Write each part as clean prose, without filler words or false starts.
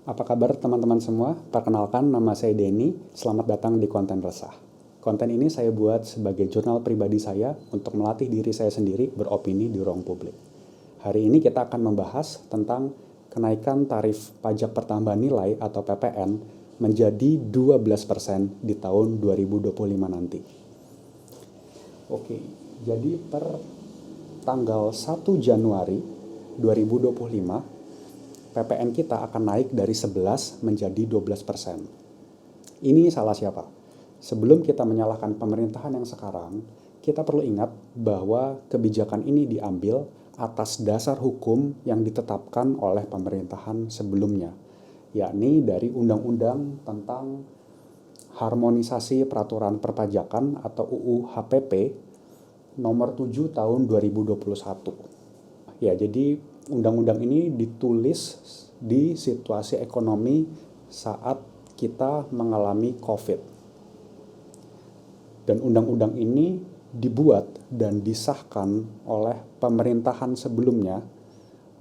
Apa kabar teman-teman semua? Perkenalkan, nama saya Denny. Selamat datang di Konten Resah. Konten ini saya buat sebagai jurnal pribadi saya untuk melatih diri saya sendiri beropini di ruang publik. Hari ini kita akan membahas tentang kenaikan tarif pajak pertambahan nilai atau PPN menjadi 12% di tahun 2025 nanti. Oke, jadi per tanggal 1 Januari 2025 PPN kita akan naik dari 11 menjadi 12%. Ini salah siapa? Sebelum kita menyalahkan pemerintahan yang sekarang, kita perlu ingat bahwa kebijakan ini diambil atas dasar hukum yang ditetapkan oleh pemerintahan sebelumnya, yakni dari Undang-Undang tentang Harmonisasi Peraturan Perpajakan atau UU HPP nomor 7 tahun 2021. Ya, jadi undang-undang ini ditulis di situasi ekonomi saat kita mengalami COVID. Dan undang-undang ini dibuat dan disahkan oleh pemerintahan sebelumnya,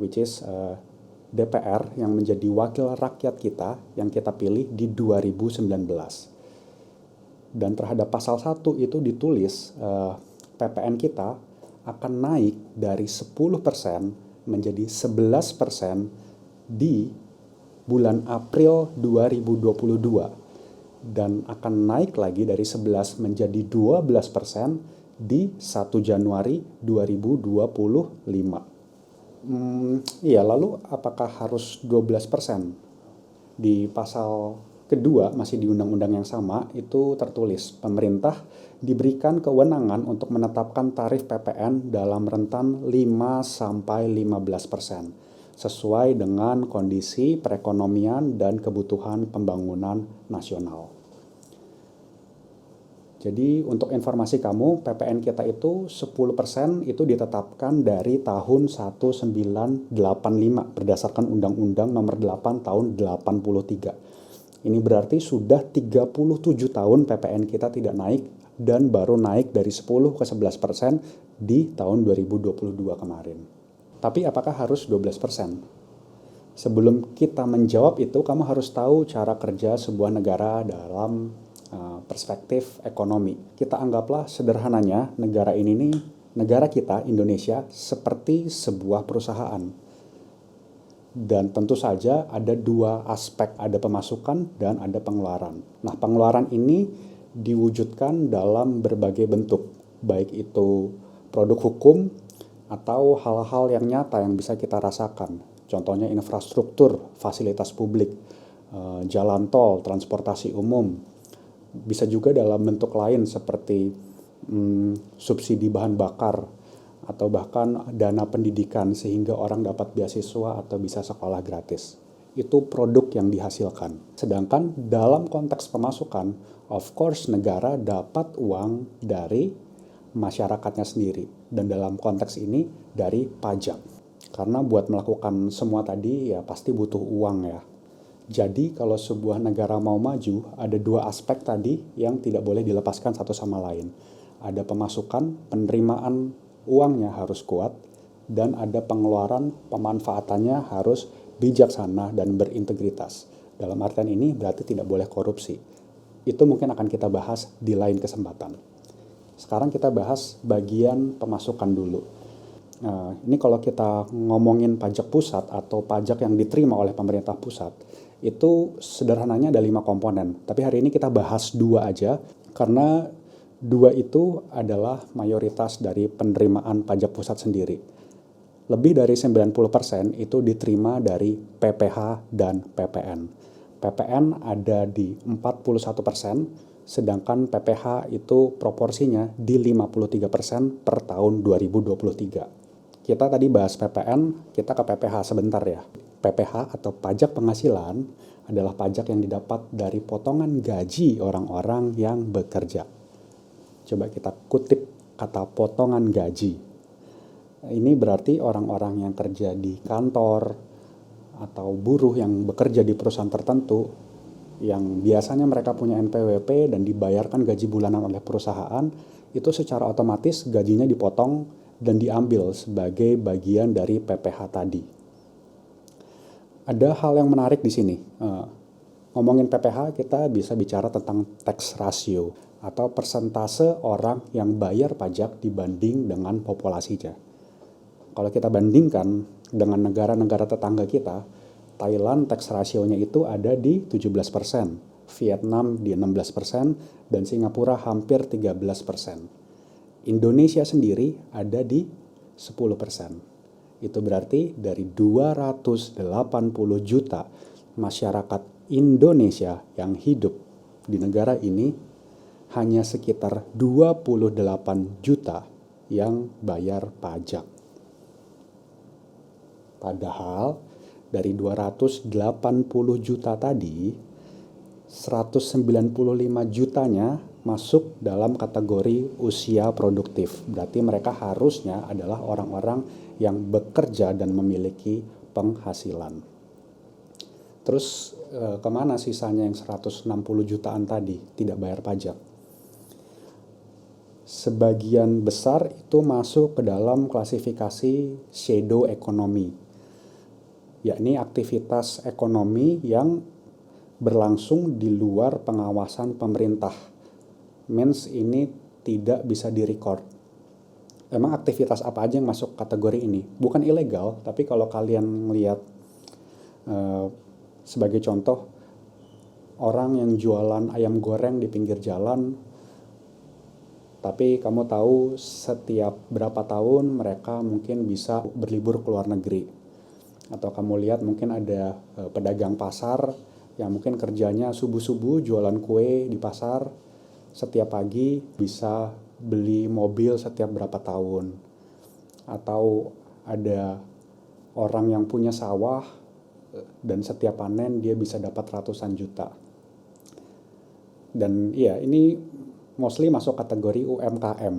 which is DPR yang menjadi wakil rakyat kita yang kita pilih di 2019. Dan terhadap pasal 1 itu ditulis PPN kita akan naik dari 10% menjadi 11% di bulan April 2022 dan akan naik lagi dari 11 menjadi 12% di 1 Januari 2025. Iya, lalu apakah harus 12%? Di pasal kedua, masih di undang-undang yang sama, itu tertulis pemerintah diberikan kewenangan untuk menetapkan tarif PPN dalam rentan 5-15% sesuai dengan kondisi perekonomian dan kebutuhan pembangunan nasional. Jadi untuk informasi kamu, PPN kita itu 10% itu ditetapkan dari tahun 1985 berdasarkan Undang-Undang Nomor 8 tahun 83. Ini berarti sudah 37 tahun PPN kita tidak naik dan baru naik dari 10 ke 11% di tahun 2022 kemarin. Tapi apakah harus 12%? Sebelum kita menjawab itu, kamu harus tahu cara kerja sebuah negara dalam perspektif ekonomi. Kita anggaplah sederhananya negara ini nih, negara kita Indonesia seperti sebuah perusahaan. Dan tentu saja ada dua aspek, ada pemasukan dan ada pengeluaran. Nah, pengeluaran ini diwujudkan dalam berbagai bentuk, baik itu produk hukum atau hal-hal yang nyata yang bisa kita rasakan. Contohnya infrastruktur, fasilitas publik, jalan tol, transportasi umum. Bisa juga dalam bentuk lain seperti subsidi bahan bakar atau bahkan dana pendidikan sehingga orang dapat beasiswa atau bisa sekolah gratis. Itu produk yang dihasilkan. Sedangkan dalam konteks pemasukan, of course negara dapat uang dari masyarakatnya sendiri. Dan dalam konteks ini dari pajak. Karena buat melakukan semua tadi ya pasti butuh uang ya. Jadi kalau sebuah negara mau maju, ada dua aspek tadi yang tidak boleh dilepaskan satu sama lain. Ada pemasukan, penerimaan uangnya harus kuat, dan ada pengeluaran, pemanfaatannya harus bijaksana dan berintegritas. Dalam artian ini berarti tidak boleh korupsi. Itu mungkin akan kita bahas di lain kesempatan. Sekarang kita bahas bagian pemasukan dulu. Nah, ini kalau kita ngomongin pajak pusat atau pajak yang diterima oleh pemerintah pusat, itu sederhananya ada 5 komponen. Tapi hari ini kita bahas 2 aja, karena 2 itu adalah mayoritas dari penerimaan pajak pusat sendiri. Lebih dari 90% itu diterima dari PPh dan PPN. PPN ada di 41%, sedangkan PPh itu proporsinya di 53% per tahun 2023. Kita tadi bahas PPN, kita ke PPh sebentar ya. PPh atau pajak penghasilan adalah pajak yang didapat dari potongan gaji orang-orang yang bekerja. Coba kita kutip kata potongan gaji. Ini berarti orang-orang yang kerja di kantor atau buruh yang bekerja di perusahaan tertentu yang biasanya mereka punya NPWP dan dibayarkan gaji bulanan oleh perusahaan, itu secara otomatis gajinya dipotong dan diambil sebagai bagian dari PPh tadi. Ada hal yang menarik di sini. Ngomongin PPh, kita bisa bicara tentang tax ratio atau persentase orang yang bayar pajak dibanding dengan populasinya. Kalau kita bandingkan dengan negara-negara tetangga kita, Thailand tax ratio-nya itu ada di 17%, Vietnam di 16%, dan Singapura hampir 13%. Indonesia sendiri ada di 10%. Itu berarti dari 280 juta masyarakat Indonesia yang hidup di negara ini, hanya sekitar 28 juta yang bayar pajak. Padahal dari 280 juta tadi, 195 jutanya masuk dalam kategori usia produktif. Berarti mereka harusnya adalah orang-orang yang bekerja dan memiliki penghasilan. Terus kemana sisanya yang 160 jutaan tadi tidak bayar pajak? Sebagian besar itu masuk ke dalam klasifikasi shadow economy, yakni aktivitas ekonomi yang berlangsung di luar pengawasan pemerintah. Means ini tidak bisa direcord. Emang aktivitas apa aja yang masuk kategori ini? Bukan ilegal, tapi kalau kalian melihat sebagai contoh, orang yang jualan ayam goreng di pinggir jalan, tapi kamu tahu setiap berapa tahun mereka mungkin bisa berlibur ke luar negeri. Atau kamu lihat mungkin ada pedagang pasar yang mungkin kerjanya subuh-subuh jualan kue di pasar, setiap pagi bisa beli mobil setiap berapa tahun. Atau ada orang yang punya sawah dan setiap panen dia bisa dapat ratusan juta. Dan ya, ini mostly masuk kategori UMKM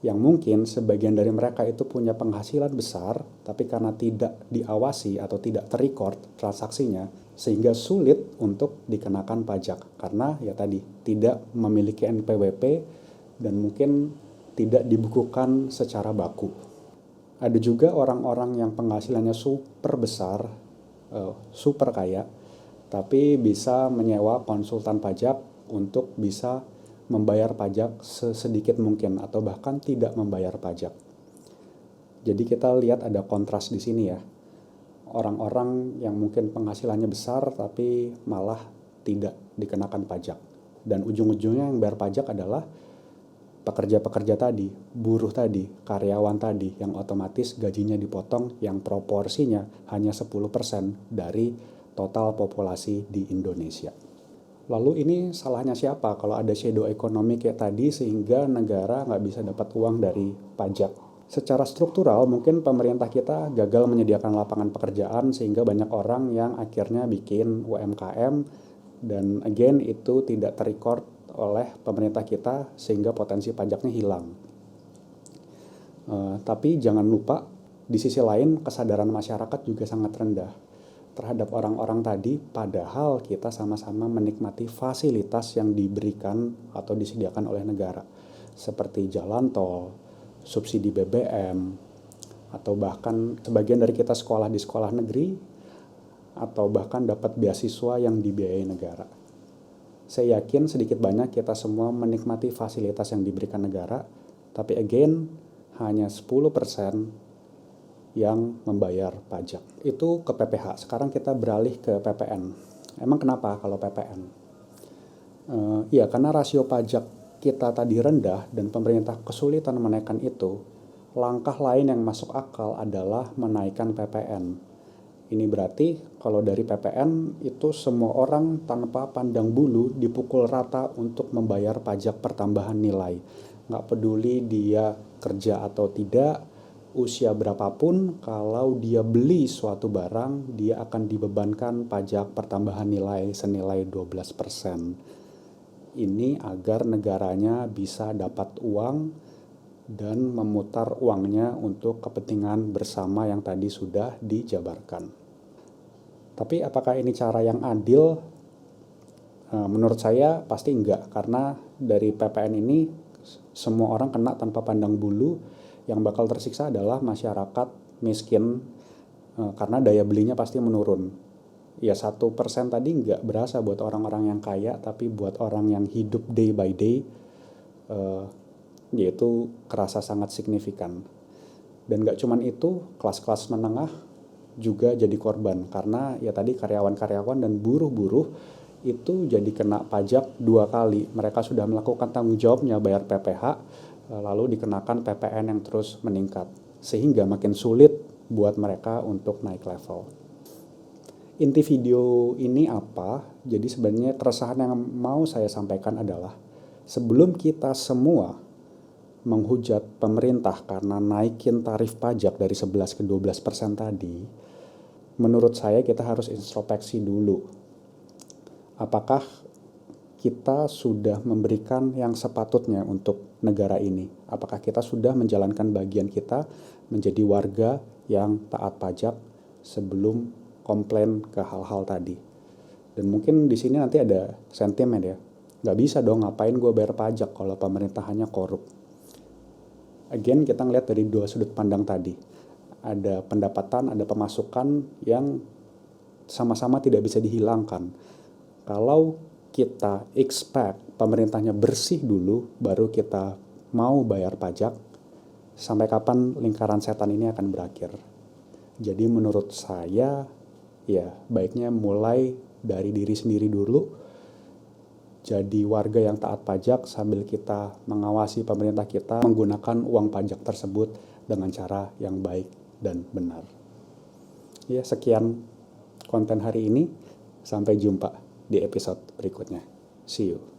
yang mungkin sebagian dari mereka itu punya penghasilan besar, tapi karena tidak diawasi atau tidak terrecord transaksinya, sehingga sulit untuk dikenakan pajak karena ya tadi tidak memiliki NPWP dan mungkin tidak dibukukan secara baku. Ada juga orang-orang yang penghasilannya super besar, super kaya, tapi bisa menyewa konsultan pajak untuk bisa membayar pajak sesedikit mungkin atau bahkan tidak membayar pajak. Jadi kita lihat ada kontras di sini ya. Orang-orang yang mungkin penghasilannya besar tapi malah tidak dikenakan pajak. Dan ujung-ujungnya yang bayar pajak adalah pekerja-pekerja tadi, buruh tadi, karyawan tadi yang otomatis gajinya dipotong yang proporsinya hanya 10% dari total populasi di Indonesia. Lalu ini salahnya siapa kalau ada shadow economy kayak tadi sehingga negara nggak bisa dapat uang dari pajak? Secara struktural mungkin pemerintah kita gagal menyediakan lapangan pekerjaan sehingga banyak orang yang akhirnya bikin UMKM dan again itu tidak terrecord oleh pemerintah kita sehingga potensi pajaknya hilang. Tapi jangan lupa di sisi lain kesadaran masyarakat juga sangat rendah terhadap orang-orang tadi, padahal kita sama-sama menikmati fasilitas yang diberikan atau disediakan oleh negara seperti jalan tol, subsidi BBM, atau bahkan sebagian dari kita sekolah di sekolah negeri atau bahkan dapat beasiswa yang dibiayai negara. Saya yakin sedikit banyak kita semua menikmati fasilitas yang diberikan negara, tapi again hanya 10% yang membayar pajak. Itu ke PPh. Sekarang kita beralih ke PPN. Emang kenapa kalau PPN? Ya karena rasio pajak kita tadi rendah dan pemerintah kesulitan menaikkan itu, langkah lain yang masuk akal adalah menaikkan PPN. Ini berarti kalau dari PPN itu semua orang tanpa pandang bulu dipukul rata untuk membayar pajak pertambahan nilai. Nggak peduli dia kerja atau tidak, usia berapapun, kalau dia beli suatu barang, dia akan dibebankan pajak pertambahan nilai senilai 12%. Ini agar negaranya bisa dapat uang dan memutar uangnya untuk kepentingan bersama yang tadi sudah dijabarkan. Tapi apakah ini cara yang adil? Menurut saya pasti enggak, karena dari PPN ini semua orang kena tanpa pandang bulu. Yang bakal tersiksa adalah masyarakat miskin karena daya belinya pasti menurun. Ya 1% tadi nggak berasa buat orang-orang yang kaya, tapi buat orang yang hidup day by day, yaitu kerasa sangat signifikan. Dan nggak cuman itu, kelas-kelas menengah juga jadi korban, karena ya tadi karyawan-karyawan dan buruh-buruh itu jadi kena pajak 2 kali. Mereka sudah melakukan tanggung jawabnya bayar PPh, lalu dikenakan PPN yang terus meningkat, sehingga makin sulit buat mereka untuk naik level. Inti video ini apa? Jadi sebenarnya keresahan yang mau saya sampaikan adalah, sebelum kita semua menghujat pemerintah karena naikin tarif pajak dari 11 ke 12% tadi, menurut saya kita harus introspeksi dulu. Apakah kita sudah memberikan yang sepatutnya untuk negara ini? Apakah kita sudah menjalankan bagian kita menjadi warga yang taat pajak sebelum komplain ke hal-hal tadi? Dan mungkin di sini nanti ada sentimen ya, nggak bisa dong ngapain gue bayar pajak kalau pemerintahannya korup. Again, kita ngeliat dari 2 sudut pandang tadi. Ada pendapatan, ada pemasukan yang sama-sama tidak bisa dihilangkan. Kalau kita expect pemerintahnya bersih dulu, baru kita mau bayar pajak, sampai kapan lingkaran setan ini akan berakhir? Jadi menurut saya, ya baiknya mulai dari diri sendiri dulu, jadi warga yang taat pajak sambil kita mengawasi pemerintah kita menggunakan uang pajak tersebut dengan cara yang baik dan benar. Ya, sekian konten hari ini. Sampai jumpa di episode berikutnya. See you.